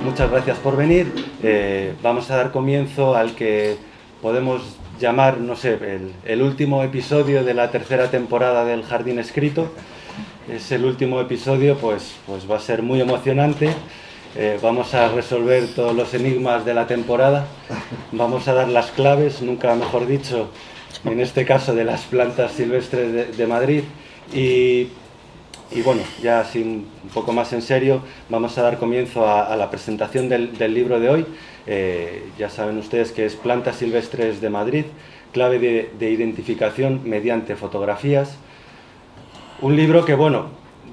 Muchas gracias por venir. Vamos a dar comienzo al que podemos llamar, no sé, el último episodio de la tercera temporada del Jardín Escrito. Es el último episodio, pues va a ser muy emocionante. Vamos a resolver todos los enigmas de la temporada. Vamos a dar las claves, nunca mejor dicho, en este caso de las plantas silvestres de Madrid. Y bueno, ya así un poco más en serio, vamos a dar comienzo a la presentación del libro de hoy. Ya saben ustedes que es Plantas Silvestres de Madrid, clave de identificación mediante fotografías. Un libro que, bueno,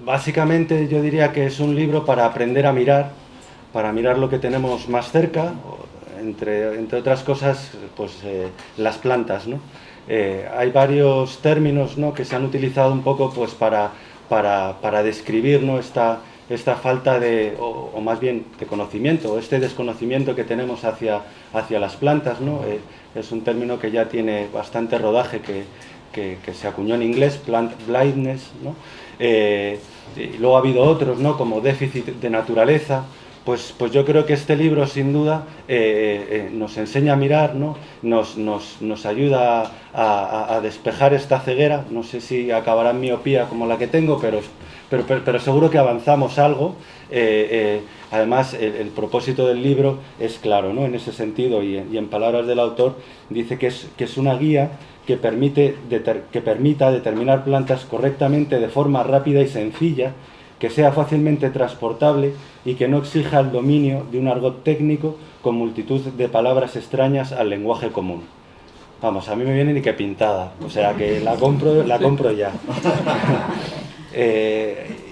básicamente yo diría que es un libro para aprender a mirar, para mirar lo que tenemos más cerca, entre otras cosas, pues las plantas, ¿no? Hay varios términos, ¿no?, que se han utilizado un poco pues para describir, ¿no?, esta falta o más bien de conocimiento, o este desconocimiento que tenemos hacia las plantas, ¿no? Es un término que ya tiene bastante rodaje, que se acuñó en inglés, plant blindness, ¿no? Y luego ha habido otros, ¿no?, como déficit de naturaleza. Pues yo creo que este libro, sin duda, nos enseña a mirar, ¿no? Nos ayuda a despejar esta ceguera. No sé si acabará en miopía como la que tengo, pero seguro que avanzamos algo. Además, el propósito del libro es claro, ¿no?, en ese sentido, y en palabras del autor, dice que es una guía que permita determinar plantas correctamente de forma rápida y sencilla, que sea fácilmente transportable y que no exija el dominio de un argot técnico con multitud de palabras extrañas al lenguaje común. Vamos, a mí me viene ni que pintada, o sea que la compro ya.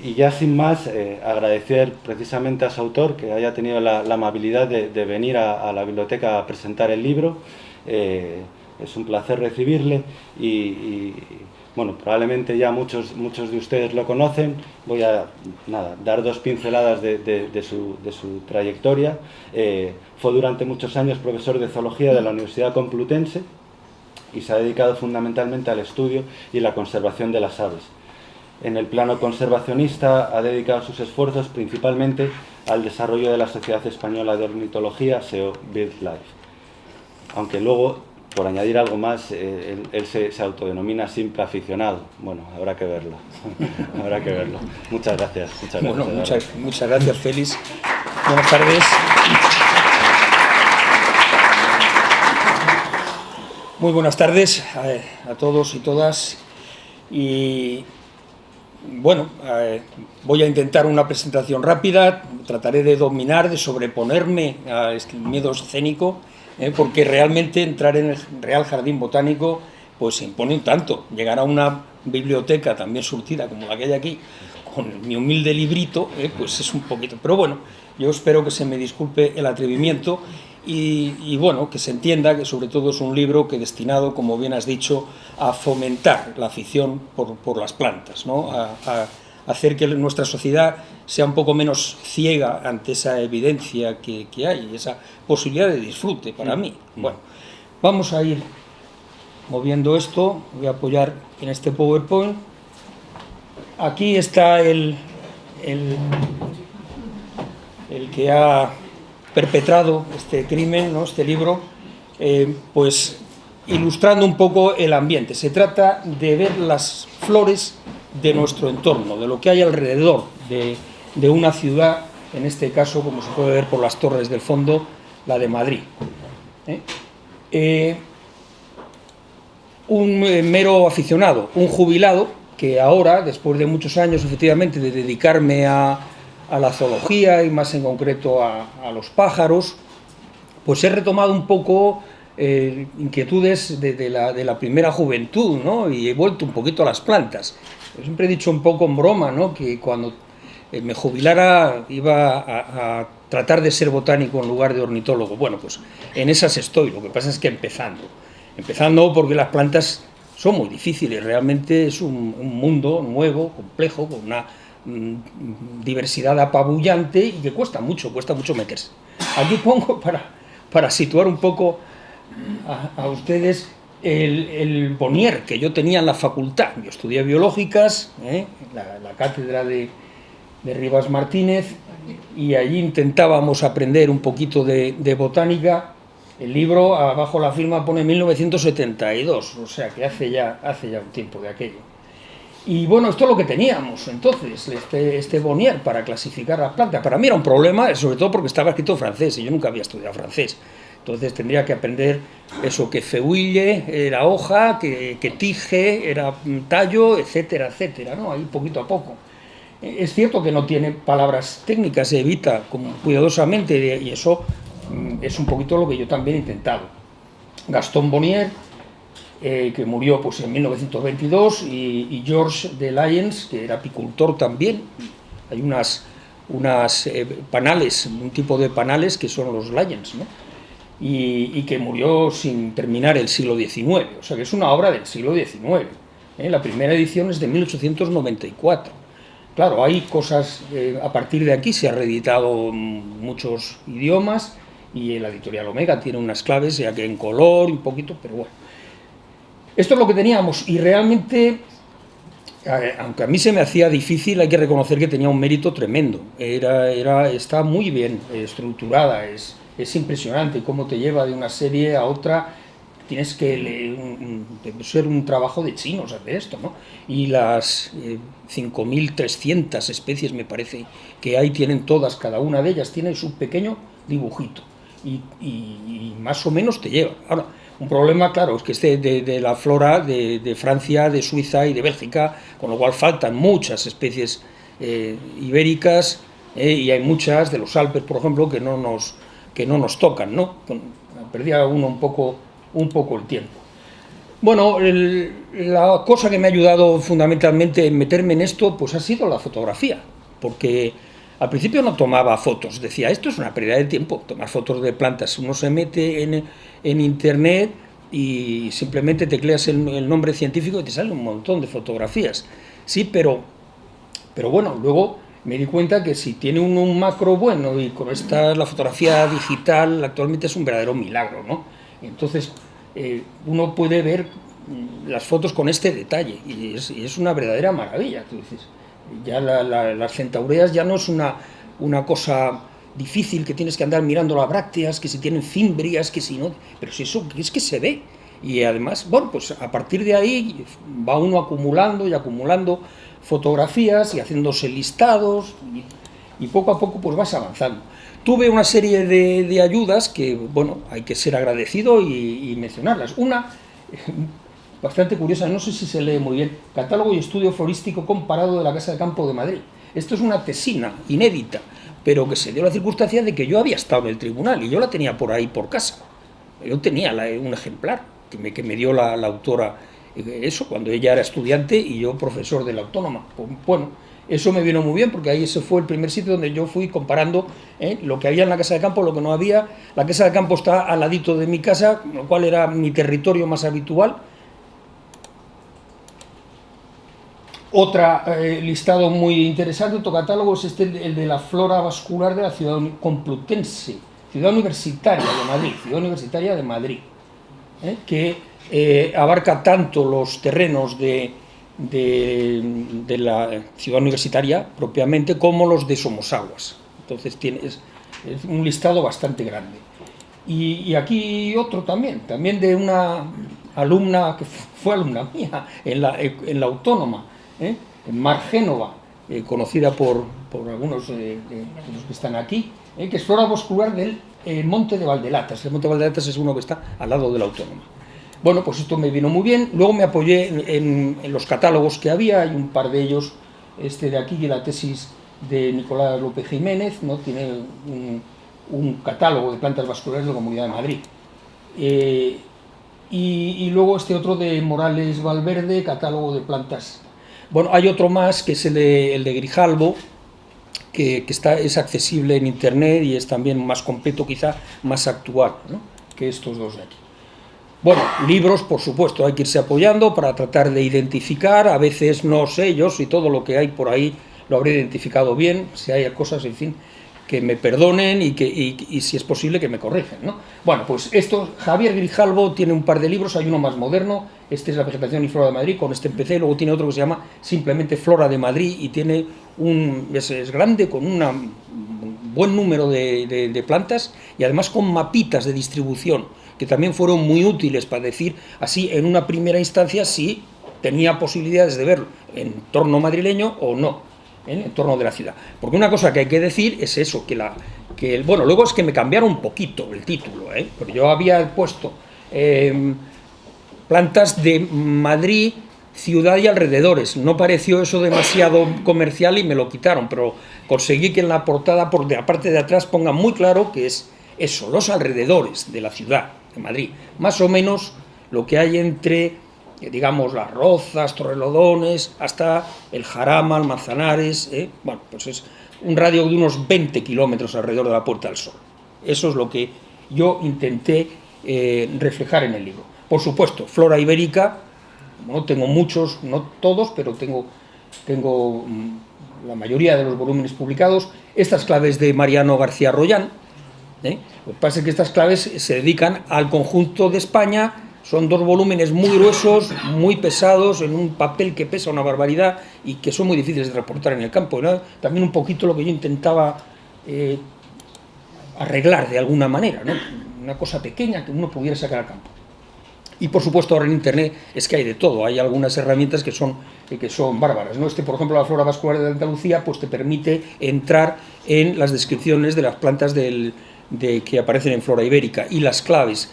Y ya sin más, agradecer precisamente a su autor que haya tenido la amabilidad de venir a la biblioteca a presentar el libro. Es un placer recibirle y bueno, probablemente ya muchos de ustedes lo conocen. Voy a dar dos pinceladas de su trayectoria. Fue durante muchos años profesor de zoología de la Universidad Complutense y se ha dedicado fundamentalmente al estudio y la conservación de las aves. En el plano conservacionista ha dedicado sus esfuerzos principalmente al desarrollo de la Sociedad Española de Ornitología, SEO BirdLife. Aunque luego, por añadir algo más, él se autodenomina simple aficionado. Bueno, habrá que verlo. Habrá que verlo. Muchas gracias. Bueno, muchas gracias, Félix. Buenas tardes. Muy buenas tardes a todos y todas. Y bueno, voy a intentar una presentación rápida. Trataré de dominar, de sobreponerme a este miedo escénico, porque realmente entrar en el Real Jardín Botánico pues se impone un tanto. Llegar a una biblioteca también surtida como la que hay aquí, con mi humilde librito, pues es un poquito... Pero bueno, yo espero que se me disculpe el atrevimiento y bueno, que se entienda que sobre todo es un libro que destinado, como bien has dicho, a fomentar la afición por las plantas, ¿no? A hacer que nuestra sociedad sea un poco menos ciega ante esa evidencia que hay, esa posibilidad de disfrute para mí. Bueno, vamos a ir moviendo esto. Voy a apoyar en este PowerPoint. Aquí está el que ha perpetrado este crimen, ¿no?, este libro, pues ilustrando un poco el ambiente. Se trata de ver las flores de nuestro entorno, de lo que hay alrededor de una ciudad, en este caso, como se puede ver por las torres del fondo, la de Madrid. Un mero aficionado, un jubilado, que ahora, después de muchos años, efectivamente, de dedicarme a la zoología y más en concreto a los pájaros, pues he retomado un poco inquietudes de la primera juventud, ¿no? Y he vuelto un poquito a las plantas. Yo siempre he dicho un poco en broma, ¿no?, que cuando me jubilara iba a tratar de ser botánico en lugar de ornitólogo. Bueno, pues en esas estoy. Lo que pasa es que empezando porque las plantas son muy difíciles. Realmente es un mundo nuevo, complejo, con una diversidad apabullante y que cuesta mucho meterse. Aquí pongo para situar un poco a ustedes el Bonnier que yo tenía en la facultad. Yo estudié biológicas, la cátedra de Rivas Martínez, y allí intentábamos aprender un poquito de botánica. El libro, abajo la firma pone 1972, o sea que hace ya un tiempo de aquello. Y bueno, esto es lo que teníamos entonces, este Bonnier para clasificar las plantas. Para mí era un problema, sobre todo porque estaba escrito en francés, y yo nunca había estudiado francés. Entonces tendría que aprender eso, que feuille era hoja, que tige era tallo, etcétera, etcétera, ¿no? Ahí poquito a poco. Es cierto que no tiene palabras técnicas, se evita cuidadosamente, y eso es un poquito lo que yo también he intentado. Gastón Bonnier, que murió pues en 1922, y Georges de Layens, que era apicultor también. Hay unas panales, un tipo de panales que son los Layens, ¿no? Y que murió sin terminar el siglo XIX, o sea que es una obra del siglo XIX. La primera edición es de 1894. Claro, hay cosas, a partir de aquí se ha reeditado muchos idiomas, y la editorial Omega tiene unas claves, ya que en color, un poquito, pero bueno. Esto es lo que teníamos, y realmente, aunque a mí se me hacía difícil, hay que reconocer que tenía un mérito tremendo. Está muy bien estructurada, es impresionante cómo te lleva de una serie a otra. Tienes que ser un trabajo de chinos hacer esto, ¿no? Y las 5.300 especies, me parece, que hay, tienen todas, cada una de ellas tiene su pequeño dibujito, y más o menos te lleva. Ahora, un problema, claro, es que de la flora de Francia, de Suiza y de Bélgica, con lo cual faltan muchas especies ibéricas, y hay muchas de los Alpes, por ejemplo, que no nos tocan, ¿no? Perdía uno un poco el tiempo. Bueno, la cosa que me ha ayudado fundamentalmente en meterme en esto, pues ha sido la fotografía, porque al principio no tomaba fotos, decía, esto es una pérdida de tiempo, tomar fotos de plantas. Uno se mete en internet y simplemente tecleas el nombre científico y te sale un montón de fotografías. Sí, pero bueno, luego me di cuenta que si tiene uno un macro bueno, y con la fotografía digital actualmente es un verdadero milagro, ¿no? Entonces uno puede ver las fotos con este detalle, y es una verdadera maravilla. Tú dices, ya las centaureas ya no es una cosa difícil, que tienes que andar mirando las brácteas, que si tienen fimbrias, que si no, pero si eso es que se ve. Y además, bueno, pues a partir de ahí va uno acumulando y acumulando fotografías y haciéndose listados, y poco a poco pues vas avanzando. Tuve una serie de ayudas que, bueno, hay que ser agradecido y mencionarlas. Una bastante curiosa, no sé si se lee muy bien, Catálogo y Estudio Florístico Comparado de la Casa de Campo de Madrid. Esto es una tesina inédita, pero que se dio la circunstancia de que yo había estado en el tribunal y yo la tenía por ahí por casa. Yo tenía un ejemplar que me dio la autora, eso, cuando ella era estudiante y yo profesor de la Autónoma. Pues, bueno, eso me vino muy bien, porque ahí ese fue el primer sitio donde yo fui comparando lo que había en la Casa de Campo, lo que no había. La Casa de Campo está al ladito de mi casa, lo cual era mi territorio más habitual. Otra listado muy interesante, otro catálogo, es el de la flora vascular de la ciudad complutense, ciudad universitaria de Madrid, que abarca tanto los terrenos de la ciudad universitaria propiamente como los de Somosaguas. Entonces es un listado bastante grande. Y aquí otro también de una alumna que fue alumna mía en la Autónoma, en Mar Génova, conocida por algunos de los que están aquí, que es flora vascular del Monte de Valdelatas. El Monte de Valdelatas es uno que está al lado de la Autónoma. Bueno, pues esto me vino muy bien. Luego me apoyé en los catálogos que había. Hay un par de ellos, este de aquí, que la tesis de Nicolás López Jiménez, ¿no? Tiene un catálogo de plantas vasculares de la Comunidad de Madrid. Y luego este otro de Morales Valverde, catálogo de plantas. Bueno, hay otro más, que es el de Grijalbo, que es accesible en internet y es también más completo, quizá más actual, ¿no?, que estos dos de aquí. Bueno, libros, por supuesto, hay que irse apoyando para tratar de identificar. A veces no sé yo si todo lo que hay por ahí lo habré identificado bien, si hay cosas, en fin, que me perdonen y si es posible que me corrijan, ¿no? Bueno, pues Javier Grijalvo tiene un par de libros, hay uno más moderno, este es La vegetación y flora de Madrid, con este empecé, luego tiene otro que se llama simplemente Flora de Madrid y tiene es grande, con un buen número de plantas y además con mapitas de distribución, que también fueron muy útiles para decir, así en una primera instancia, si tenía posibilidades de verlo en entorno madrileño o no, en el entorno de la ciudad. Porque una cosa que hay que decir es eso, bueno, luego es que me cambiaron un poquito el título, porque yo había puesto plantas de Madrid, ciudad y alrededores. No pareció eso demasiado comercial y me lo quitaron, pero conseguí que en la portada, por la parte de atrás, ponga muy claro que es eso, los alrededores de la ciudad de Madrid. Más o menos lo que hay entre, digamos, Las Rozas, Torrelodones, hasta el Jarama, el Manzanares, bueno, pues es un radio de unos 20 kilómetros alrededor de la Puerta del Sol. Eso es lo que yo intenté reflejar en el libro. Por supuesto, flora ibérica, no tengo muchos, no todos, pero tengo la mayoría de los volúmenes publicados. Estas claves de Mariano García Rollán, Lo que pasa es que estas claves se dedican al conjunto de España. Son 2 volúmenes muy gruesos, muy pesados, en un papel que pesa una barbaridad y que son muy difíciles de transportar en el campo, ¿no? También un poquito lo que yo intentaba arreglar de alguna manera, ¿no? Una cosa pequeña que uno pudiera sacar al campo. Y por supuesto ahora en Internet es que hay de todo, hay algunas herramientas que son bárbaras, ¿no? Por ejemplo, la flora vascular de Andalucía, pues te permite entrar en las descripciones de las plantas que aparecen en flora ibérica, y las claves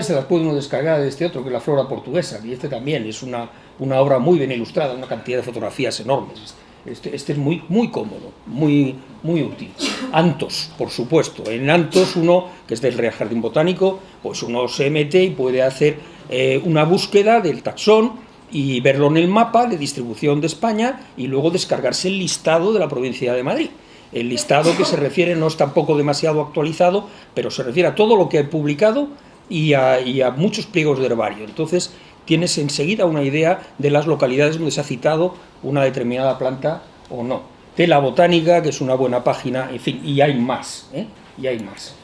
se las puede uno descargar de este otro, que es la flora portuguesa, y este también es una obra muy bien ilustrada, una cantidad de fotografías enormes. Este es muy, muy cómodo, muy, muy útil. Antos, por supuesto. En Antos, uno, que es del Real Jardín Botánico, pues uno se mete y puede hacer una búsqueda del taxón y verlo en el mapa de distribución de España y luego descargarse el listado de la provincia de Madrid. El listado que se refiere no es tampoco demasiado actualizado, pero se refiere a todo lo que he publicado y a muchos pliegos de herbario. Entonces tienes enseguida una idea de las localidades donde se ha citado una determinada planta o no. Tela Botánica, que es una buena página, en fin, y hay más, y hay más.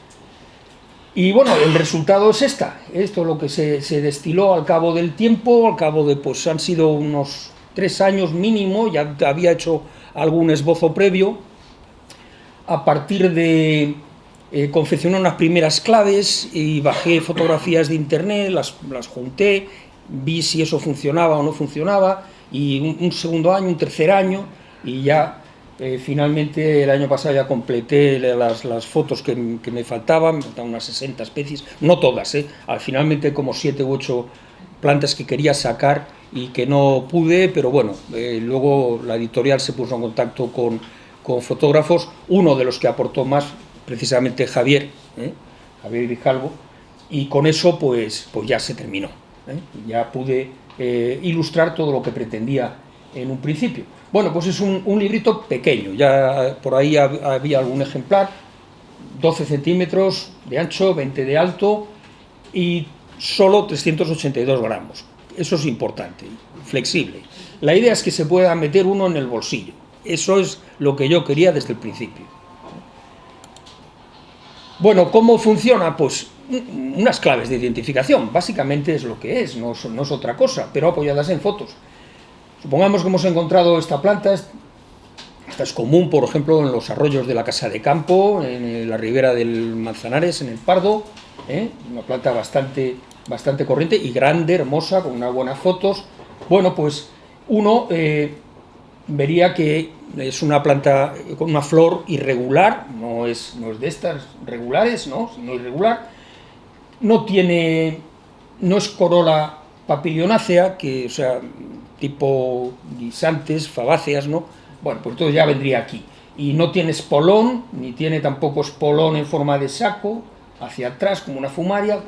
Y bueno, el resultado es esto es lo que se destiló al cabo del tiempo, al cabo de, pues han sido unos 3 años mínimo, ya había hecho algún esbozo previo, a partir de confeccioné unas primeras claves y bajé fotografías de internet, las junté, vi si eso funcionaba o no funcionaba, y un segundo año, un tercer año, y ya finalmente el año pasado ya completé las fotos que me faltaban unas 60 especies, no todas, finalmente como 7 u 8 plantas que quería sacar y que no pude, pero bueno, luego la editorial se puso en contacto con fotógrafos, uno de los que aportó más, precisamente Javier Grijalvo, y con eso pues ya se terminó, ya pude ilustrar todo lo que pretendía en un principio. Bueno, pues es un librito pequeño, ya por ahí había algún ejemplar, 12 centímetros de ancho, 20 de alto y solo 382 gramos. Eso es importante, flexible. La idea es que se pueda meter uno en el bolsillo. Eso es lo que yo quería desde el principio. Bueno, ¿cómo funciona? Pues unas claves de identificación, básicamente es lo que es, no es otra cosa, pero apoyadas en fotos. Supongamos que hemos encontrado esta planta, esta es común, por ejemplo, en los arroyos de la Casa de Campo, en la ribera del Manzanares, en el Pardo, una planta bastante corriente y grande, hermosa, con unas buenas fotos. Bueno, pues uno vería que es una planta con una flor irregular, no es de estas regulares, ¿no? Sino irregular. No es corola papilionácea, o sea, tipo guisantes, fabáceas, ¿no? Bueno, pues todo ya vendría aquí. Y no tiene espolón, ni tiene tampoco espolón en forma de saco, hacia atrás, como una fumaria.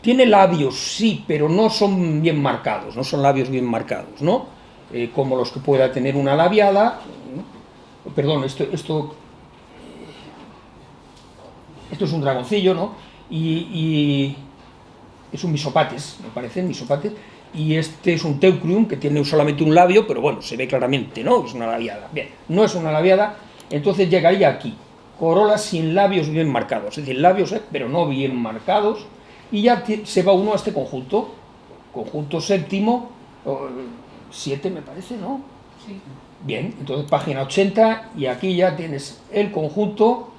Tiene labios, sí, pero no son bien marcados, no son labios bien marcados, ¿no? Como los que pueda tener una labiada. Perdón, esto es un dragoncillo, ¿no? Y es un misopates, me parece, misopates. y este es un teucrium que tiene solamente un labio, pero bueno, se ve claramente, ¿no? Es una labiada. Bien, no es una labiada, entonces llegaría aquí. Corola sin labios bien marcados, es decir, labios, pero no bien marcados, y ya se va uno a este conjunto séptimo, 7 me parece, ¿no? Sí. Bien, entonces página 80, y aquí ya tienes el conjunto,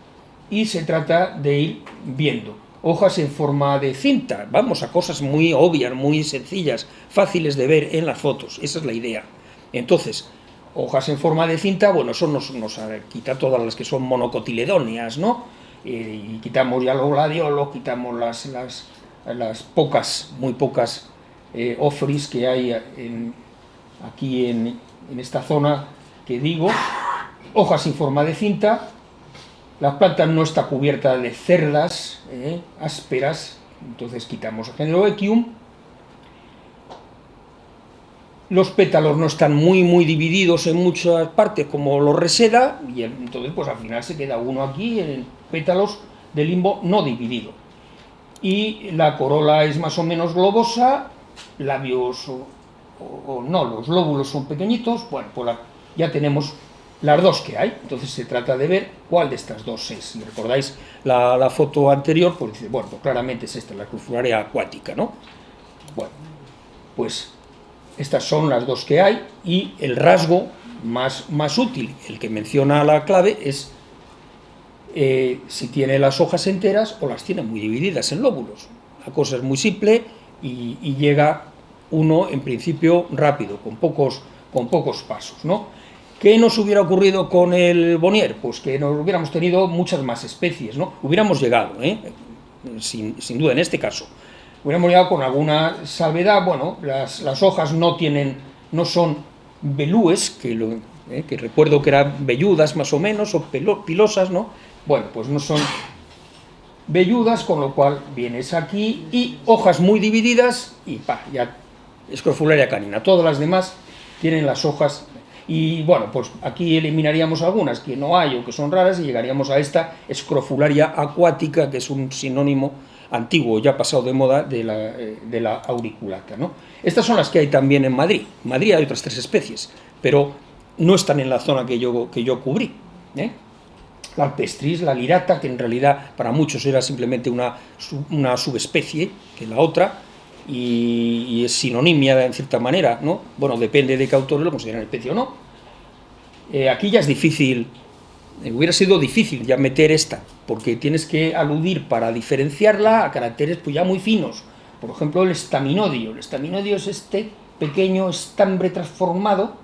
y se trata de ir viendo. Hojas en forma de cinta, vamos a cosas muy obvias, muy sencillas, fáciles de ver en las fotos, esa es la idea. Entonces, hojas en forma de cinta, bueno, eso nos quita todas las que son monocotiledóneas, ¿no? Y quitamos ya los gladiolos, quitamos las pocas, muy pocas ofris que hay aquí en esta zona que digo. Hojas en forma de cinta. La planta no está cubierta de cerdas ásperas, entonces quitamos el género Equium. Los pétalos no están muy divididos en muchas partes como los reseda, y entonces pues al final se queda uno aquí en pétalos de limbo no dividido. Y la corola es más o menos globosa, labios o no, los lóbulos son pequeñitos. Bueno, pues ya tenemos las dos que hay, entonces se trata de ver cuál de estas dos es. Si recordáis la foto anterior, pues dice, bueno, pues claramente es esta, la crufularia acuática, ¿no? Bueno, pues estas son las dos que hay, y el rasgo más útil, el que menciona la clave, es si tiene las hojas enteras o las tiene muy divididas en lóbulos. La cosa es muy simple y llega uno, en principio, rápido, con pocos pasos, ¿no? ¿Qué nos hubiera ocurrido con el Bonnier? Pues que nos hubiéramos tenido muchas más especies, ¿no? Hubiéramos llegado, sin duda, en este caso. Hubiéramos llegado con alguna salvedad. Bueno, las hojas no son velúes, que recuerdo que eran velludas más o menos, o pilosas, ¿no? Bueno, pues no son velludas, con lo cual vienes aquí, y hojas muy divididas, y ya escrofularia canina. Todas las demás tienen las hojas. Y bueno, pues aquí eliminaríamos algunas que no hay o que son raras, y llegaríamos a esta escrofularia acuática, que es un sinónimo antiguo, ya pasado de moda, de la auriculata, ¿no? Estas son las que hay también en Madrid. En Madrid hay otras 3 especies, pero no están en la zona que yo cubrí, La alpestris, la lirata, que en realidad para muchos era simplemente una subespecie, que la otra, y es sinonimia en cierta manera, ¿no? Bueno, depende de qué autores lo consideran especie o no. Aquí ya es difícil, hubiera sido difícil ya meter esta, porque tienes que aludir para diferenciarla a caracteres pues ya muy finos. Por ejemplo, el estaminodio. El estaminodio es este pequeño estambre transformado,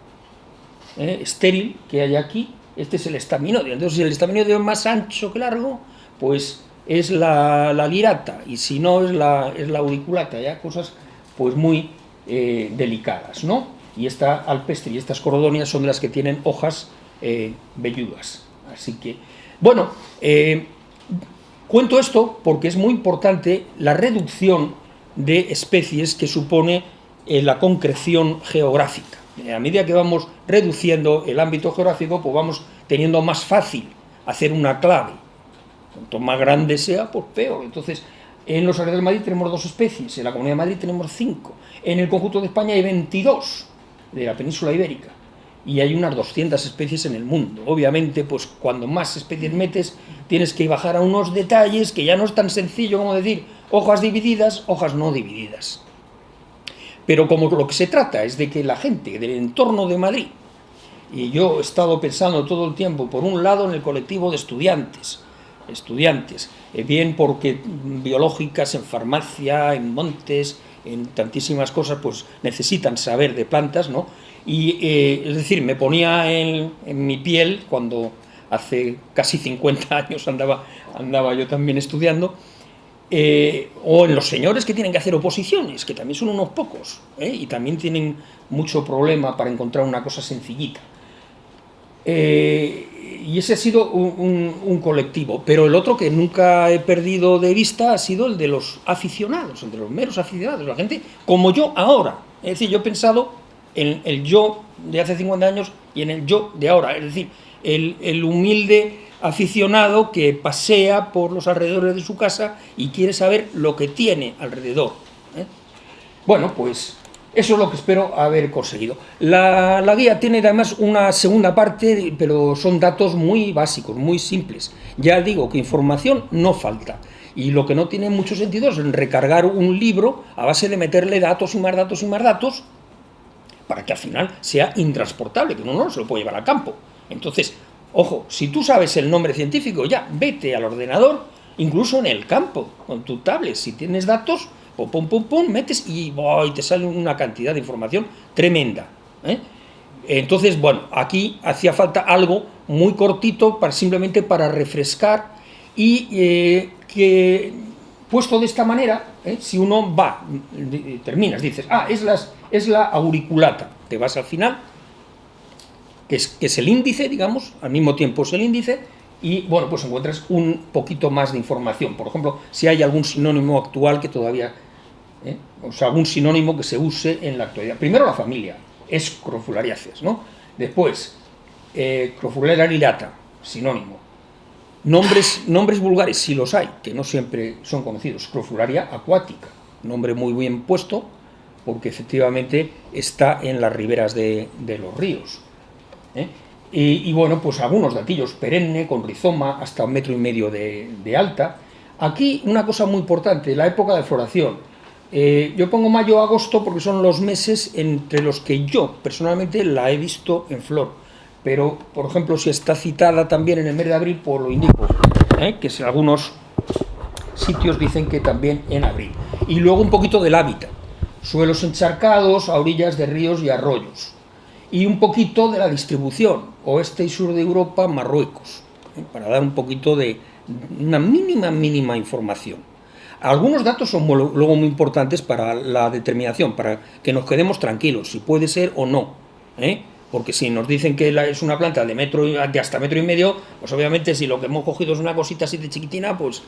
estéril, que hay aquí. Este es el estaminodio. Entonces, si el estaminodio es más ancho que largo, pues es la lirata, y si no es la auriculata, ya cosas pues muy delicadas, ¿no? Y esta alpestre y estas corodonias son de las que tienen hojas velludas. Así que, bueno, cuento esto porque es muy importante la reducción de especies que supone la concreción geográfica. A medida que vamos reduciendo el ámbito geográfico, pues vamos teniendo más fácil hacer una clave. Cuanto más grande sea, pues peor. Entonces, en los alrededores de Madrid tenemos 2 especies, en la Comunidad de Madrid tenemos 5, en el conjunto de España hay 22 de la península ibérica, y hay unas 200 especies en el mundo. Obviamente, pues cuando más especies metes, tienes que bajar a unos detalles que ya no es tan sencillo como decir hojas divididas, hojas no divididas. Pero como lo que se trata es de que la gente del entorno de Madrid, y yo he estado pensando todo el tiempo, por un lado, en el colectivo de estudiantes, bien porque biológicas, en farmacia, en montes, en tantísimas cosas, pues necesitan saber de plantas, ¿no? Y es decir, me ponía en mi piel cuando hace casi 50 años andaba yo también estudiando, o en los señores que tienen que hacer oposiciones, que también son unos pocos, y también tienen mucho problema para encontrar una cosa sencillita. Y ese ha sido un colectivo, pero el otro que nunca he perdido de vista ha sido el de los aficionados, el de los meros aficionados, la gente como yo ahora. Es decir, yo he pensado en el yo de hace 50 años y en el yo de ahora, es decir, el humilde aficionado que pasea por los alrededores de su casa y quiere saber lo que tiene alrededor. Bueno, pues Eso es lo que espero haber conseguido. La guía tiene además una segunda parte, pero son datos muy básicos, muy simples. Ya digo que información no falta. Y lo que no tiene mucho sentido es recargar un libro a base de meterle datos y más datos y más datos para que al final sea intransportable, que uno no se lo puede llevar al campo. Entonces, ojo, si tú sabes el nombre científico, ya vete al ordenador, incluso en el campo, con tu tablet, si tienes datos, pum, pum, pum, pum, metes y te sale una cantidad de información tremenda. Entonces, bueno, aquí hacía falta algo muy cortito simplemente para refrescar y que, puesto de esta manera, si uno va, terminas, dices, es la auriculata, te vas al final, que es el índice, digamos, al mismo tiempo es el índice, y bueno, pues encuentras un poquito más de información. Por ejemplo, si hay algún sinónimo actual que todavía, o sea, algún sinónimo que se use en la actualidad. Primero la familia, Scrofulariaceae, ¿no? Después, Crofulariata, sinónimo. Nombres vulgares, si los hay, que no siempre son conocidos. Scrofularia aquatica, nombre muy bien puesto, porque efectivamente está en las riberas de los ríos. Y bueno, pues algunos datillos, perenne, con rizoma, hasta 1,5 metros de alta. Aquí una cosa muy importante, la época de floración. Yo pongo mayo-agosto porque son los meses entre los que yo personalmente la he visto en flor. Pero, por ejemplo, si está citada también en el mes de abril, pues lo indico, que si algunos sitios dicen que también en abril. Y luego un poquito del hábitat, suelos encharcados a orillas de ríos y arroyos. Y un poquito de la distribución, oeste y sur de Europa, Marruecos, para dar un poquito de una mínima información. Algunos datos son luego muy importantes para la determinación, para que nos quedemos tranquilos, si puede ser o no, porque si nos dicen que es una planta de hasta 1,5 metros, pues obviamente si lo que hemos cogido es una cosita así de chiquitina, pues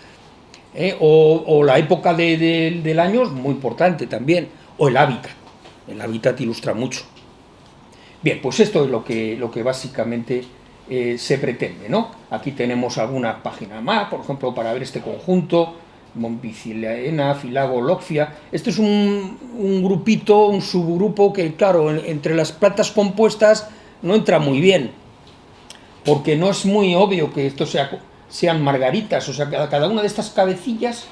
o la época del año es muy importante también, o el hábitat ilustra mucho. Bien, pues esto es lo que básicamente se pretende, ¿no? Aquí tenemos alguna página más, por ejemplo, para ver este conjunto, Montbicilaena, Filago, Loxia. Este es un grupito, un subgrupo que, claro, entre las plantas compuestas no entra muy bien, porque no es muy obvio que esto sean margaritas, o sea, cada una de estas cabecillas,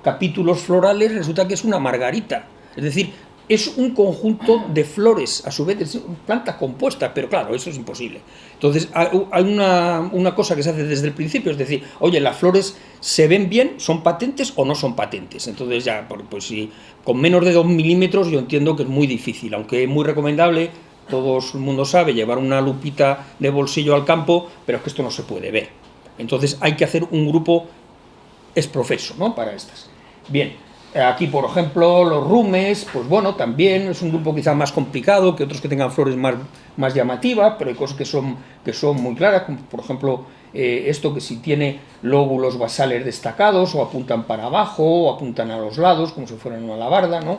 capítulos florales, resulta que es una margarita, es decir, es un conjunto de flores, a su vez es planta compuesta, pero claro, eso es imposible. Entonces hay una cosa que se hace desde el principio, es decir, oye, las flores se ven bien, son patentes o no son patentes. Entonces ya, pues si con menos de 2 milímetros yo entiendo que es muy difícil, aunque es muy recomendable, todo el mundo sabe, llevar una lupita de bolsillo al campo, pero es que esto no se puede ver. Entonces hay que hacer un grupo exprofeso, ¿no?, para estas. Bien. Aquí, por ejemplo, los rumes, pues bueno, también es un grupo quizá más complicado que otros que tengan flores más llamativas, pero hay cosas que son muy claras, como por ejemplo esto que si tiene lóbulos basales destacados, o apuntan para abajo, o apuntan a los lados, como si fueran una alabarda, ¿no?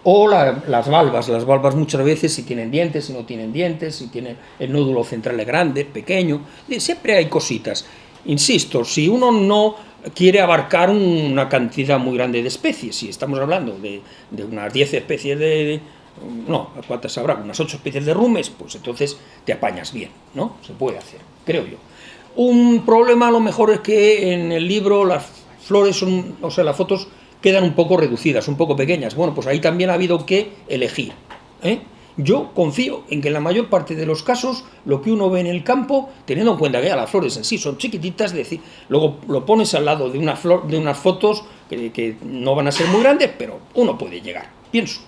O las valvas muchas veces si tienen dientes, si no tienen dientes, si tienen el nódulo central grande, pequeño, siempre hay cositas. Insisto, si uno no quiere abarcar una cantidad muy grande de especies, si estamos hablando de unas 10 especies no, ¿cuántas habrá? Unas 8 especies de rumes, pues entonces te apañas bien, ¿no? Se puede hacer, creo yo. Un problema a lo mejor es que en el libro las flores las fotos quedan un poco reducidas, un poco pequeñas. Bueno, pues ahí también ha habido que elegir, Yo confío en que en la mayor parte de los casos lo que uno ve en el campo, teniendo en cuenta que ya las flores en sí son chiquititas, es decir, luego lo pones al lado de unas fotos que no van a ser muy grandes, pero uno puede llegar, pienso.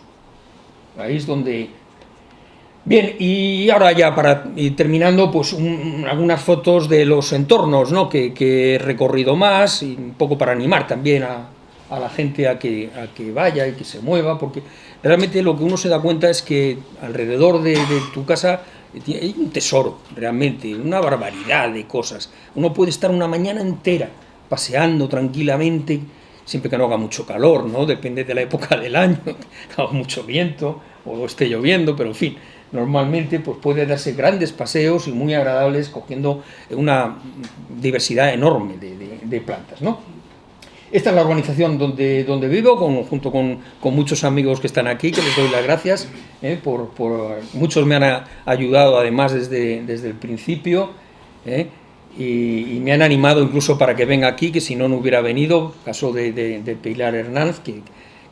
Ahí es donde... Bien, y ahora ya para ir terminando, pues algunas fotos de los entornos, ¿no?, que he recorrido más, y un poco para animar también a la gente a que vaya y que se mueva, porque realmente lo que uno se da cuenta es que alrededor de tu casa hay un tesoro, realmente, una barbaridad de cosas. Uno puede estar una mañana entera paseando tranquilamente, siempre que no haga mucho calor, ¿no? Depende de la época del año, que haga mucho viento o esté lloviendo, pero en fin, normalmente pues puede darse grandes paseos y muy agradables, cogiendo una diversidad enorme de plantas, ¿no? Esta es la urbanización donde vivo, junto con muchos amigos que están aquí, que les doy las gracias. Muchos me han ayudado además desde el principio, y me han animado incluso para que venga aquí, que si no, no hubiera venido, caso de Pilar Hernández,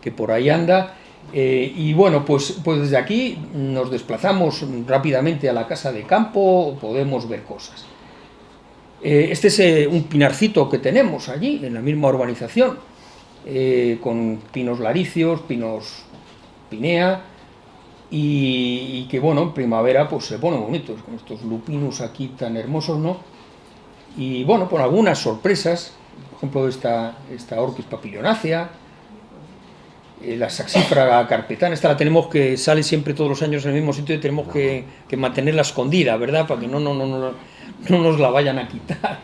que por ahí anda. Y bueno, pues desde aquí nos desplazamos rápidamente a la casa de campo, podemos ver cosas. Este es un pinarcito que tenemos allí, en la misma urbanización, con pinos laricios, pinos pinea, y que bueno, en primavera pues se ponen bonitos, con estos lupinus aquí tan hermosos, ¿no? Y bueno, con algunas sorpresas, por ejemplo esta Orchis papilionácea, la Saxifraga carpetana, esta la tenemos que sale siempre todos los años en el mismo sitio y tenemos que mantenerla escondida, ¿verdad? Para que no nos la vayan a quitar.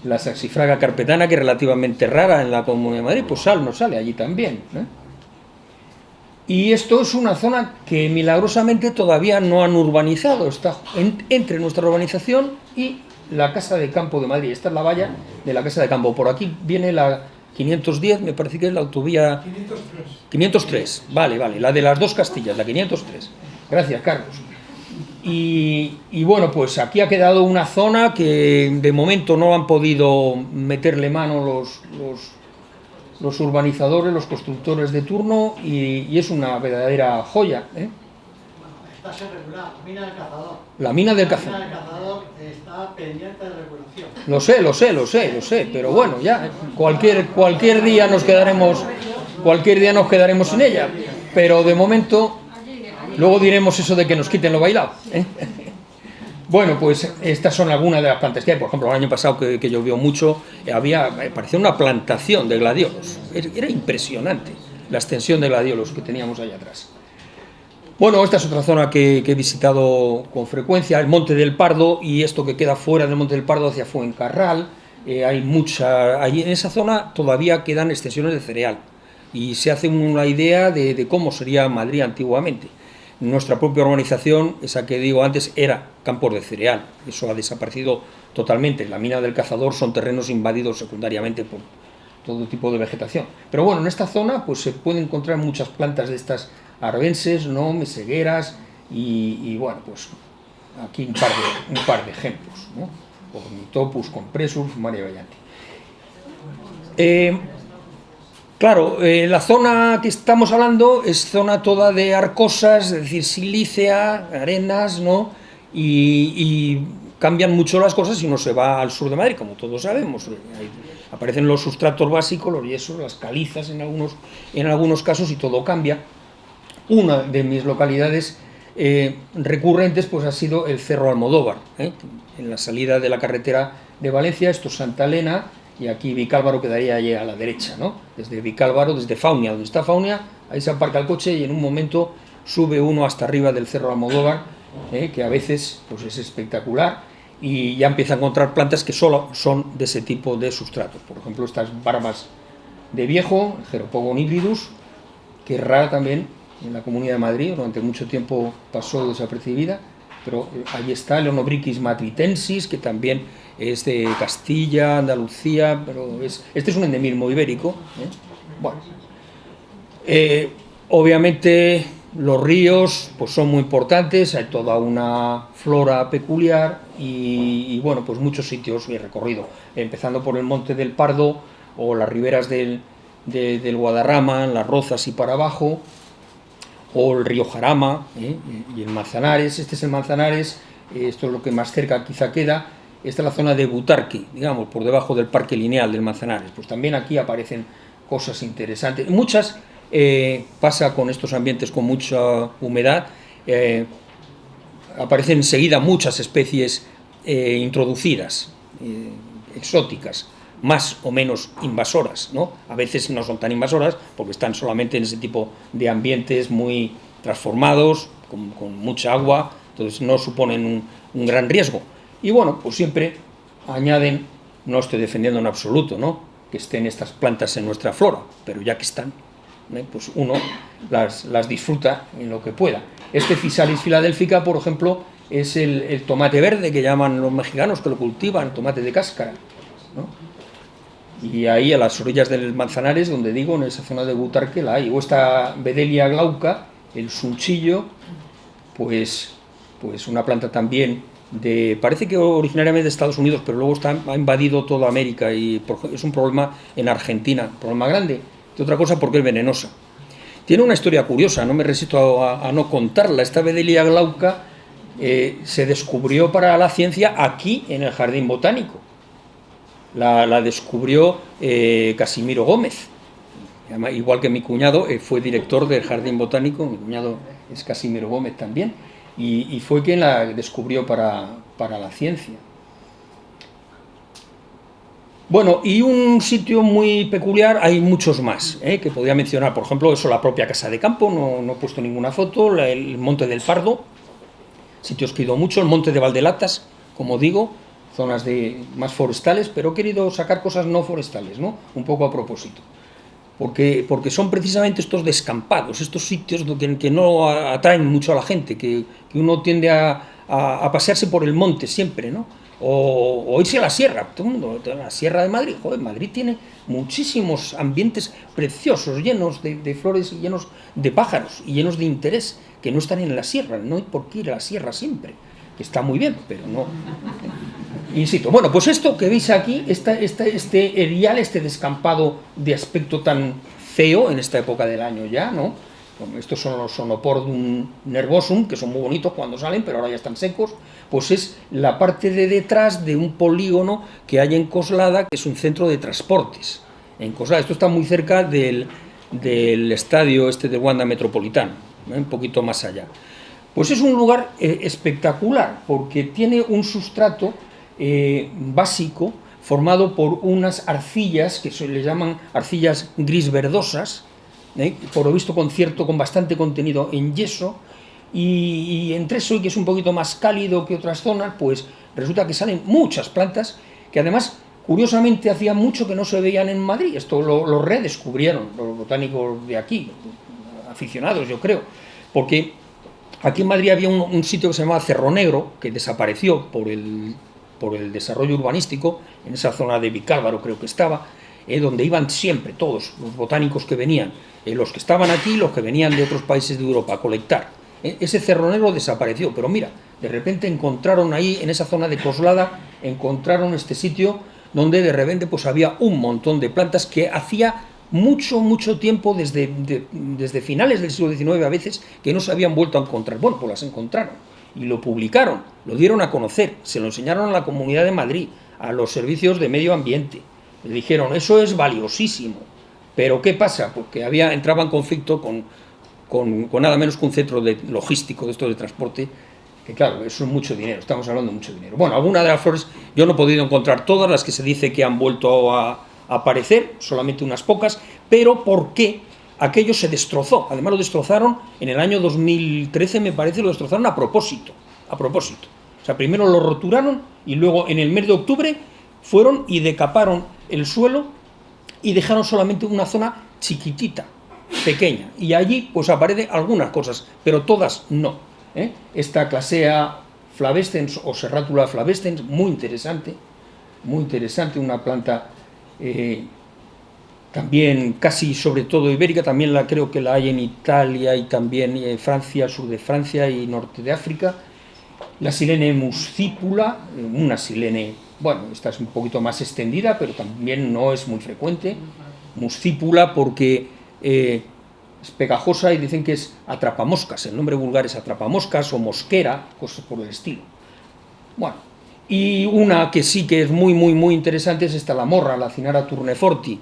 La Saxifraga carpetana, que es relativamente rara en la Comunidad de Madrid, pues nos sale allí también, ¿eh? Y esto es una zona que milagrosamente todavía no han urbanizado, está entre nuestra urbanización y la Casa de Campo de Madrid. Esta es la valla de la Casa de Campo. Por aquí viene la 510, me parece que es la autovía 503, vale, la de las dos Castillas, la 503. Gracias, Carlos. Y bueno, pues aquí ha quedado una zona que de momento no han podido meterle mano los urbanizadores, los constructores de turno, y es una verdadera joya, ¿eh? Está irregular, la mina del Cazador. La mina del Cazador. La mina del Cazador está pendiente de regulación. Lo sé, pero bueno, ya cualquier día nos quedaremos sin ella, pero de momento luego diremos eso de que nos quiten lo bailado, ¿eh? Bueno, pues estas son algunas de las plantas que hay. Por ejemplo, el año pasado que llovió mucho, parecía una plantación de gladiolos. Era impresionante la extensión de gladiolos que teníamos allá atrás. Bueno, esta es otra zona que he visitado con frecuencia, el Monte del Pardo, y esto que queda fuera del Monte del Pardo hacia Fuencarral. Allí en esa zona todavía quedan extensiones de cereal, y se hace una idea de cómo sería Madrid antiguamente. Nuestra propia urbanización, esa que digo antes, era campos de cereal. Eso ha desaparecido totalmente. La mina del Cazador son terrenos invadidos secundariamente por todo tipo de vegetación. Pero bueno, en esta zona pues se pueden encontrar muchas plantas de estas arbenses, ¿no? Mesegueras, y bueno, pues aquí un par de ejemplos, ¿no? Ornitopus compressus, María Vallanti. Claro, la zona que estamos hablando es zona toda de arcosas, es decir, silícea, arenas, ¿no? Y cambian mucho las cosas si uno se va al sur de Madrid, como todos sabemos. Aparecen los sustratos básicos, los yesos, las calizas en algunos casos, y todo cambia. Una de mis localidades recurrentes pues ha sido el Cerro Almodóvar, en la salida de la carretera de Valencia. Esto es Santa Elena, y aquí Vicálvaro quedaría allí a la derecha, ¿no? Desde Vicálvaro, desde Faunia, donde está Faunia, ahí se aparca el coche y en un momento sube uno hasta arriba del Cerro Almodóvar, que a veces pues es espectacular, y ya empieza a encontrar plantas que solo son de ese tipo de sustratos. Por ejemplo, estas barbas de viejo, el Geropogon hybridus, que es rara también en la Comunidad de Madrid, durante mucho tiempo pasó desapercibida, pero ahí está el Onobriquis matritensis, que también es de Castilla, Andalucía, pero este es un endemismo ibérico, ¿eh? Bueno, obviamente los ríos pues son muy importantes, hay toda una flora peculiar, y bueno, pues muchos sitios he recorrido, empezando por el Monte del Pardo o las riberas del Guadarrama, las Rozas y para abajo, o el río Jarama, y el Manzanares. Este es el Manzanares, esto es lo que más cerca quizá queda. Esta es la zona de Butarque, digamos, por debajo del Parque Lineal del Manzanares. Pues también aquí aparecen cosas interesantes. Muchas pasa con estos ambientes con mucha humedad, aparecen enseguida muchas especies introducidas, exóticas, más o menos invasoras, ¿no? A veces no son tan invasoras porque están solamente en ese tipo de ambientes muy transformados, con mucha agua, entonces no suponen un gran riesgo. Y bueno, pues siempre añaden, no estoy defendiendo en absoluto, ¿no?, que estén estas plantas en nuestra flora, pero ya que están, pues uno las disfruta en lo que pueda. Este Physalis philadelphica, por ejemplo, es el tomate verde que llaman los mexicanos, que lo cultivan, tomate de cáscara, ¿no? Y ahí a las orillas del Manzanares, donde digo, en esa zona de Butarque la hay. O esta Vedelia glauca, el sunchillo, pues una planta también parece que originariamente de Estados Unidos, pero luego ha invadido toda América y es un problema en Argentina, un problema grande. De otra cosa porque es venenosa. Tiene una historia curiosa, no me resisto a no contarla. Esta Vedelia glauca se descubrió para la ciencia aquí en el Jardín Botánico. La descubrió Casimiro Gómez, igual que mi cuñado fue director del Jardín Botánico, mi cuñado es Casimiro Gómez también, y fue quien la descubrió para la ciencia. Bueno, y un sitio muy peculiar, hay muchos más, que podría mencionar, por ejemplo, eso, la propia Casa de Campo, no he puesto ninguna foto, el Monte del Pardo, sitios que he ido mucho, el Monte de Valdelatas, como digo, zonas más forestales, pero he querido sacar cosas no forestales, ¿no? Un poco a propósito. Porque son precisamente estos descampados, estos sitios que no atraen mucho a la gente, que uno tiende a pasearse por el monte siempre, ¿no? O irse a la sierra, todo el mundo, la Sierra de Madrid. Joder, Madrid tiene muchísimos ambientes preciosos, llenos de flores, llenos de pájaros y llenos de interés, que no están en la sierra. No hay por qué ir a la sierra siempre, que está muy bien, pero no. Insisto, bueno, pues esto que veis aquí, este erial, este descampado de aspecto tan feo en esta época del año ya, ¿no? Bueno, estos son los Sonopordum nervosum, que son muy bonitos cuando salen, pero ahora ya están secos. Pues es la parte de detrás de un polígono que hay en Coslada, que es un centro de transportes. En Coslada, esto está muy cerca del estadio de Wanda Metropolitano, un poquito más allá. Pues es un lugar espectacular, porque tiene un sustrato básico formado por unas arcillas que se le llaman arcillas gris verdosas, por lo visto con bastante contenido en yeso, y entre eso, que es un poquito más cálido que otras zonas, pues resulta que salen muchas plantas que además curiosamente hacía mucho que no se veían en Madrid. Esto lo redescubrieron los botánicos de aquí, aficionados yo creo, porque aquí en Madrid había un sitio que se llamaba Cerro Negro, que desapareció por el desarrollo urbanístico, en esa zona de Vicálvaro creo que estaba, donde iban siempre todos los botánicos que venían, los que estaban aquí, los que venían de otros países de Europa a colectar. Ese Cerro Negro desapareció, pero mira, de repente encontraron ahí, en esa zona de Coslada, encontraron este sitio donde de repente pues había un montón de plantas que hacía mucho tiempo, desde finales del siglo XIX a veces, que no se habían vuelto a encontrar. Bueno, pues las encontraron y lo publicaron, lo dieron a conocer, se lo enseñaron a la Comunidad de Madrid, a los servicios de medio ambiente. Le dijeron, eso es valiosísimo. Pero ¿qué pasa? Porque entraba en conflicto con nada menos que un centro logístico de esto de transporte, que claro, eso es mucho dinero, estamos hablando de mucho dinero. Bueno, algunas de las flores yo no he podido encontrar todas las que se dice que han vuelto a aparecer, solamente unas pocas, pero ¿por qué? Aquello se destrozó, además lo destrozaron en el año 2013, me parece, lo destrozaron a propósito. O sea, primero lo roturaron y luego en el mes de octubre fueron y decaparon el suelo y dejaron solamente una zona chiquitita, pequeña, y allí pues aparecen algunas cosas, pero todas no. Esta Clasea flavescens o Serratula flavescens, muy interesante, una planta también casi sobre todo ibérica, también creo que la hay en Italia y también en Francia, sur de Francia y norte de África. La Silene muscipula, una Silene, bueno, esta es un poquito más extendida, pero también no es muy frecuente. Muscipula porque es pegajosa y dicen que es atrapamoscas, el nombre vulgar es atrapamoscas o mosquera, cosas por el estilo. Bueno, y una que sí que es muy interesante es esta, la morra, la Cinara turneforti.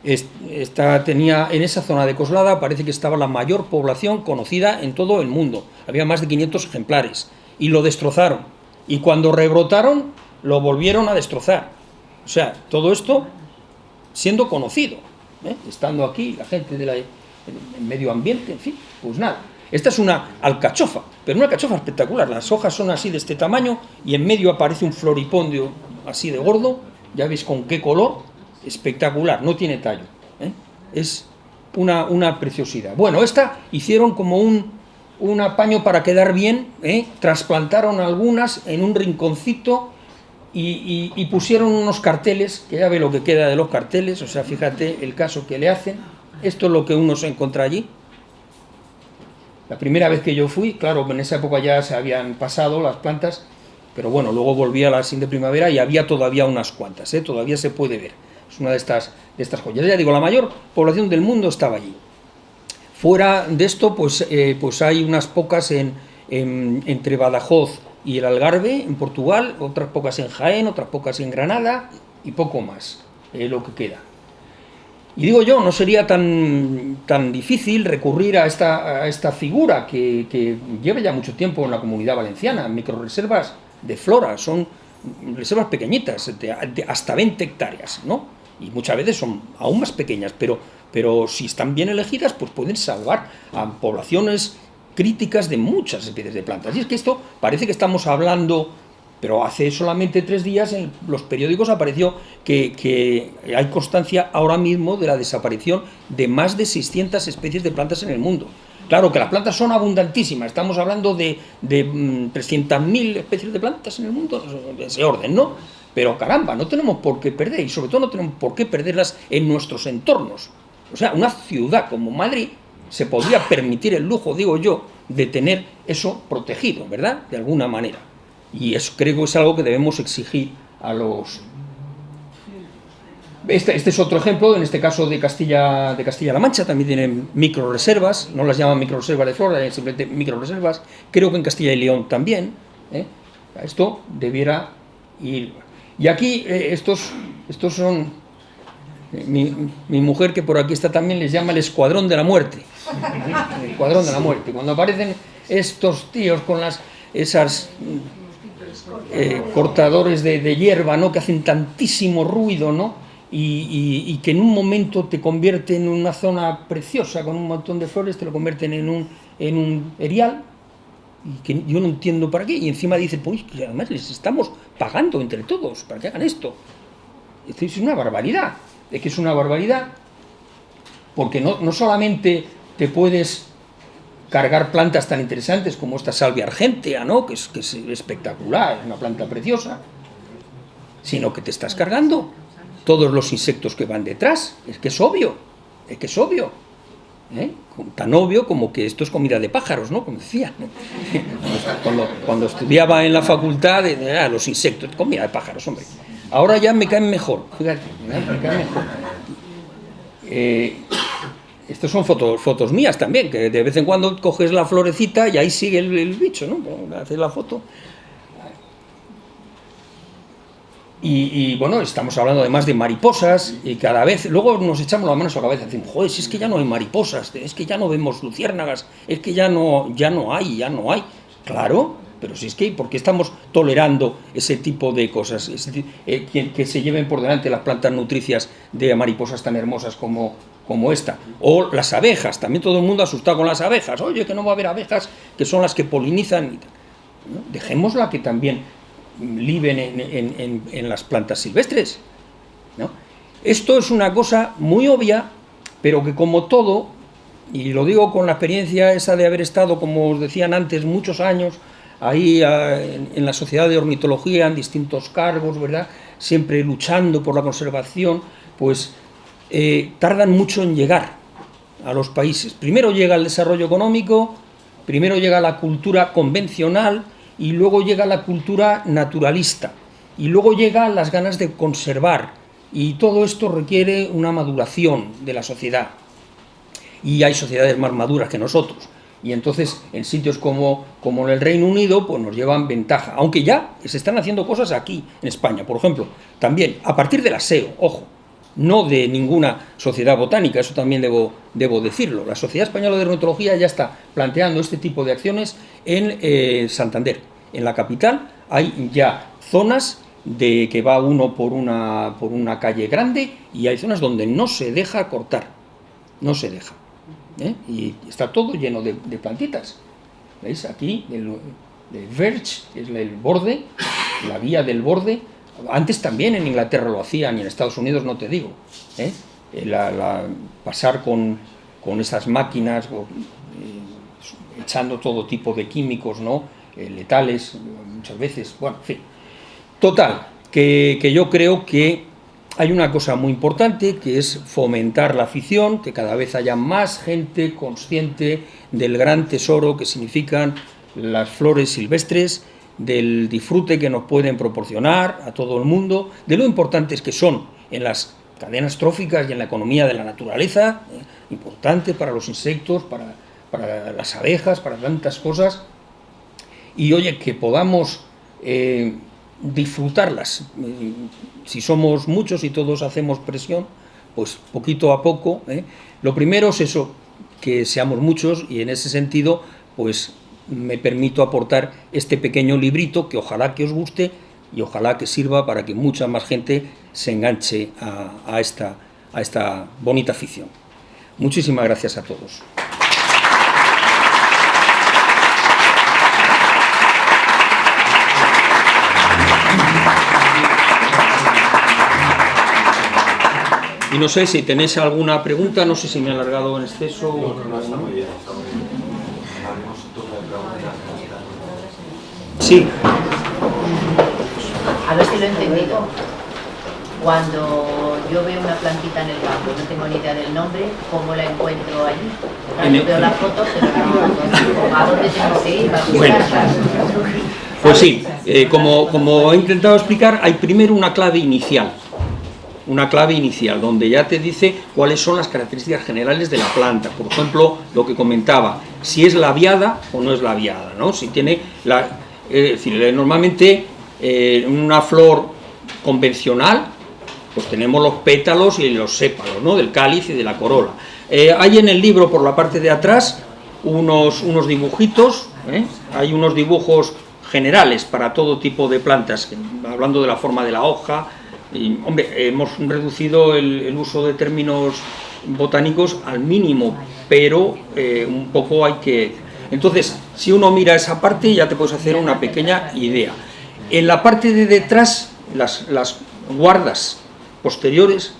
Esta tenía, en esa zona de Coslada parece que estaba la mayor población conocida en todo el mundo, había más de 500 ejemplares, y lo destrozaron, y cuando rebrotaron lo volvieron a destrozar. O sea, todo esto siendo conocido, estando aquí la gente del medio ambiente, en fin, pues nada. Esta es una alcachofa, pero una alcachofa espectacular, las hojas son así de este tamaño y en medio aparece un floripondio así de gordo, ya veis con qué color, espectacular, no tiene tallo, es una preciosidad. Bueno, esta hicieron como un apaño para quedar bien, trasplantaron algunas en un rinconcito y pusieron unos carteles, que ya ve lo que queda de los carteles, o sea, fíjate el caso que le hacen. Esto es lo que uno se encuentra allí. La primera vez que yo fui, claro, en esa época ya se habían pasado las plantas, pero bueno, luego volví a la siguiente primavera y había todavía unas cuantas, todavía se puede ver. Es una de estas joyas. Ya digo, la mayor población del mundo estaba allí. Fuera de esto, pues hay unas pocas entre Badajoz y el Algarve, en Portugal, otras pocas en Jaén, otras pocas en Granada y poco más, lo que queda. Y digo yo, no sería tan difícil recurrir a esta figura que lleva ya mucho tiempo en la Comunidad Valenciana, microrreservas de flora, son reservas pequeñitas, hasta 20 hectáreas, ¿no? Y muchas veces son aún más pequeñas, pero si están bien elegidas, pues pueden salvar a poblaciones críticas de muchas especies de plantas. Y es que esto parece que estamos hablando, pero hace solamente 3 días en los periódicos apareció que hay constancia ahora mismo de la desaparición de más de 600 especies de plantas en el mundo. Claro que las plantas son abundantísimas, estamos hablando de 300.000 especies de plantas en el mundo, de ese orden, ¿no? Pero caramba, no tenemos por qué perder, y sobre todo no tenemos por qué perderlas en nuestros entornos. O sea, una ciudad como Madrid se podría permitir el lujo, digo yo, de tener eso protegido, ¿verdad? De alguna manera. Y eso creo que es algo que debemos exigir a los... Este es otro ejemplo, en este caso de Castilla-La Mancha, también tienen microreservas, no las llaman microreservas de flora, simplemente microreservas. Creo que en Castilla y León también. Esto debiera ir... Y aquí estos son... Mi mujer, que por aquí está también, les llama el escuadrón de la muerte. El escuadrón de la muerte. Cuando aparecen estos tíos con esas cortadores de hierba, ¿no?, que hacen tantísimo ruido, ¿no?, y que en un momento te convierten en una zona preciosa con un montón de flores, te lo convierten en un erial, y que yo no entiendo para qué. Y encima dicen, pues que además les estamos pagando entre todos para que hagan esto. Esto es una barbaridad. Es que es una barbaridad, porque no solamente te puedes cargar plantas tan interesantes como esta salvia argentea, ¿no?, que es espectacular, es una planta preciosa, sino que te estás cargando todos los insectos que van detrás. Es que es obvio, tan obvio como que esto es comida de pájaros, ¿no?, como decía, ¿no? Cuando estudiaba en la facultad, los insectos, comida de pájaros, hombre. Ahora ya me caen mejor, fíjate, me caen mejor. Estas son fotos mías también, que de vez en cuando coges la florecita y ahí sigue el bicho, ¿no? Haces la foto. Y bueno, estamos hablando además de mariposas, y cada vez, luego nos echamos las manos a la cabeza y decimos, joder, si es que ya no hay mariposas, es que ya no vemos luciérnagas, es que ya no hay. Claro, pero si es que, ¿por qué estamos tolerando ese tipo de cosas? Que se lleven por delante las plantas nutricias de mariposas tan hermosas como esta. O las abejas, también todo el mundo asustado con las abejas. Oye, que no va a haber abejas, que son las que polinizan. ¿No? Dejémosla que también viven en las plantas silvestres, ¿no? Esto es una cosa muy obvia, pero que como todo, y lo digo con la experiencia esa de haber estado, como os decían antes, muchos años ahí en la Sociedad de Ornitología, en distintos cargos, ¿verdad?, siempre luchando por la conservación, pues tardan mucho en llegar a los países. Primero llega el desarrollo económico, primero llega la cultura convencional, y luego llega la cultura naturalista, y luego llegan las ganas de conservar, y todo esto requiere una maduración de la sociedad. Y hay sociedades más maduras que nosotros, y entonces en sitios como en el Reino Unido pues nos llevan ventaja, aunque ya se están haciendo cosas aquí en España, por ejemplo, también a partir del aseo, ojo, no de ninguna sociedad botánica, eso también debo decirlo. La Sociedad Española de Ornitología ya está planteando este tipo de acciones en Santander. En la capital hay ya zonas de que va uno por una calle grande, y hay zonas donde no se deja cortar, no se deja, y está todo lleno de plantitas. ¿Veis? Aquí el verge es el borde, la vía del borde. Antes también en Inglaterra lo hacían, y en Estados Unidos no te digo, pasar con esas máquinas echando todo tipo de químicos, ¿no?, letales muchas veces, bueno, en fin. Total, que yo creo que hay una cosa muy importante, que es fomentar la afición, que cada vez haya más gente consciente del gran tesoro que significan las flores silvestres, del disfrute que nos pueden proporcionar a todo el mundo, de lo importantes que son en las cadenas tróficas y en la economía de la naturaleza, importante para los insectos, para las abejas, para tantas cosas, y oye, que podamos disfrutarlas. Si somos muchos y todos hacemos presión, pues poquito a poco, Lo primero es eso, que seamos muchos, y en ese sentido, pues me permito aportar este pequeño librito que ojalá que os guste y ojalá que sirva para que mucha más gente se enganche a esta bonita afición. Muchísimas gracias a todos. Y no sé si tenéis alguna pregunta, no sé si me he alargado en exceso. Sí. A ver si lo he entendido. Cuando yo veo una plantita en el campo, no tengo ni idea del nombre, ¿cómo la encuentro allí? Claro, veo la foto, pero no, ¿a dónde tengo que ir? Bueno, pues sí, como he intentado explicar, hay primero una clave inicial. Una clave inicial, donde ya te dice cuáles son las características generales de la planta. Por ejemplo, lo que comentaba, si es labiada o no es labiada, ¿no? Si tiene es decir, normalmente una flor convencional, pues tenemos los pétalos y los sépalos, ¿no? Del cáliz y de la corola. Hay en el libro, por la parte de atrás, unos dibujitos, hay unos dibujos generales para todo tipo de plantas, hablando de la forma de la hoja. Y, hombre, hemos reducido el uso de términos botánicos al mínimo, pero un poco hay que... Entonces, si uno mira esa parte, ya te puedes hacer una pequeña idea. En la parte de detrás, las guardas posteriores,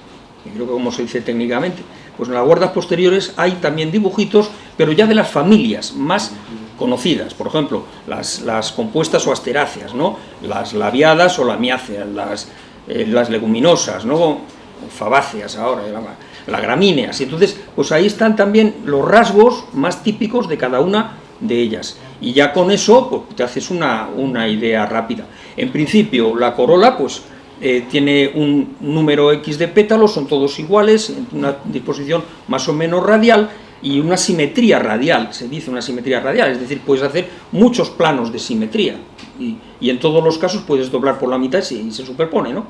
creo que como se dice técnicamente, pues en las guardas posteriores hay también dibujitos, pero ya de las familias más conocidas, por ejemplo, las compuestas o asteráceas, ¿no? Las labiadas o lamiáceas, las leguminosas, ¿no? Fabáceas ahora, las gramíneas. Entonces, pues ahí están también los rasgos más típicos de cada una de ellas. Y ya con eso pues, te haces una idea rápida. En principio, la corola, pues tiene un número X de pétalos, son todos iguales, en una disposición más o menos radial y una simetría radial, se dice una simetría radial, es decir, puedes hacer muchos planos de simetría y en todos los casos puedes doblar por la mitad y se superpone, ¿no?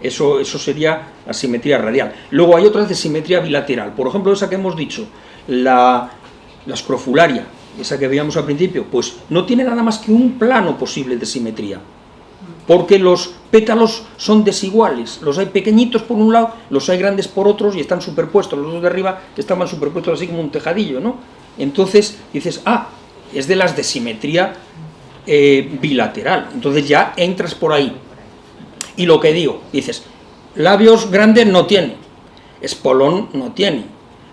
Eso sería la simetría radial. Luego hay otras de simetría bilateral, por ejemplo esa que hemos dicho, la scrofularia, esa que veíamos al principio, pues no tiene nada más que un plano posible de simetría, porque los pétalos son desiguales, los hay pequeñitos por un lado, los hay grandes por otros y están superpuestos, los dos de arriba estaban superpuestos así como un tejadillo, ¿no? Entonces dices, es de las de simetría bilateral, entonces ya entras por ahí. Y lo que digo, dices, labios grandes no tiene, espolón no tiene,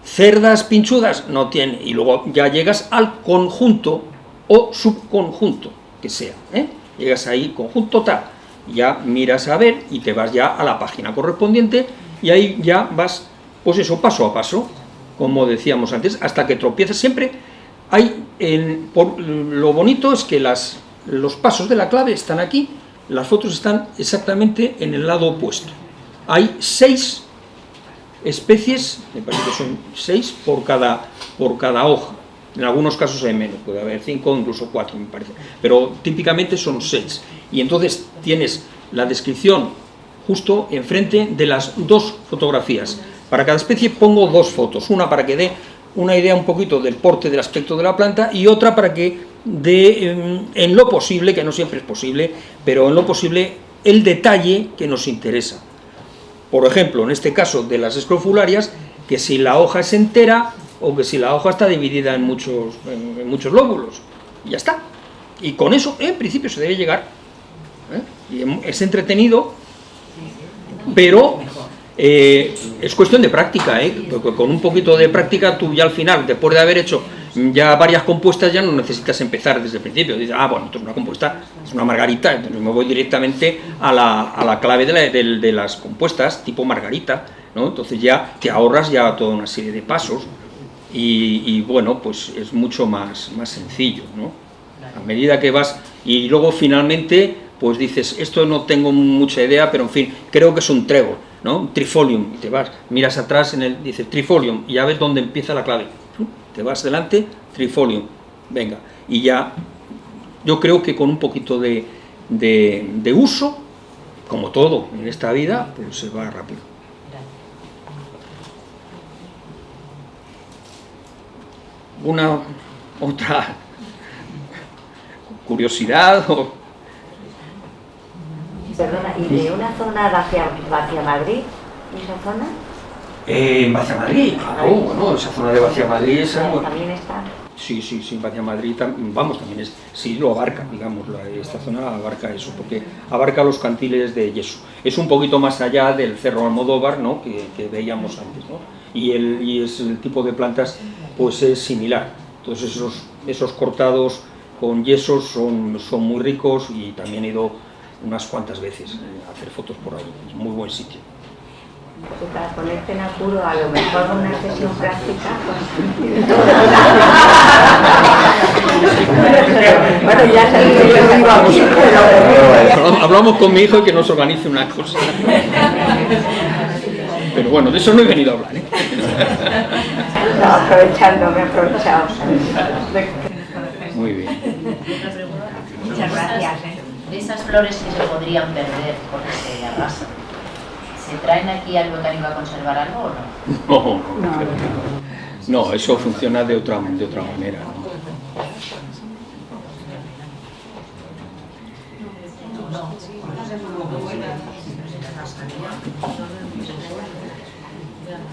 cerdas pinchudas no tiene, y luego ya llegas al conjunto o subconjunto que sea, llegas ahí, conjunto tal, ya miras a ver y te vas ya a la página correspondiente y ahí ya vas, pues eso, paso a paso, como decíamos antes, hasta que tropiezas. Siempre hay, lo bonito es que los pasos de la clave están aquí, las fotos están exactamente en el lado opuesto. Hay 6 especies, me parece que son 6 por cada hoja. En algunos casos hay menos, puede haber 5 incluso 4 me parece, pero típicamente son 6. Y entonces tienes la descripción justo enfrente de las 2 fotografías. Para cada especie pongo 2 fotos, una para que dé una idea un poquito del porte, del aspecto de la planta, y otra para que dé, en lo posible, que no siempre es posible, pero en lo posible, el detalle que nos interesa. Por ejemplo, en este caso de las escrofularias, que si la hoja es entera o que si la hoja está dividida en muchos lóbulos, y ya está. Y con eso, en principio, se debe llegar. Y es entretenido, pero es cuestión de práctica, porque con un poquito de práctica tú ya al final, después de haber hecho ya varias compuestas ya no necesitas empezar desde el principio. Dices, bueno, esto es una compuesta, es una margarita, entonces me voy directamente a la clave de las compuestas, tipo margarita, ¿no? Entonces ya te ahorras ya toda una serie de pasos y bueno, pues es mucho más sencillo, ¿no? A medida que vas, y luego finalmente, pues dices, esto no tengo mucha idea, pero en fin, creo que es un trébol, ¿no? Un trifolium, y te vas, miras atrás, dices trifolium, y ya ves dónde empieza la clave. Te vas delante, trifolium, venga, y ya, yo creo que con un poquito de uso, como todo en esta vida, pues se va rápido. Una otra curiosidad Perdona, ¿y de una zona hacia Madrid? ¿Esa zona? Hacia Madrid, claro, bueno, esa zona de Hacia Madrid esa, bueno, también está. Sí, Hacia Madrid, vamos, también es, sí, lo abarca, digamos, esta zona abarca eso, porque abarca los cantiles de yeso. Es un poquito más allá del Cerro Almodóvar, ¿no? que veíamos antes, ¿no? Y el tipo de plantas, pues es similar. Entonces esos cortados con yesos son muy ricos y también he ido unas cuantas veces a hacer fotos por ahí, es muy buen sitio. Y para ponerte en apuro, a lo mejor una sesión práctica. Bueno, ya sabéis que yo vivo. Hablamos con mi hijo y que nos organice una cosa. Pero bueno, de eso no he venido a hablar, ¿eh? No, me he aprovechado. Muy bien. Muchas gracias. De esas flores que se podrían perder porque se arrasan, ¿se traen aquí al botánico a conservar algo o no? No, eso funciona de otra manera, ¿no?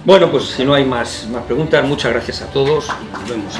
Bueno, pues si no hay más preguntas, muchas gracias a todos y nos vemos.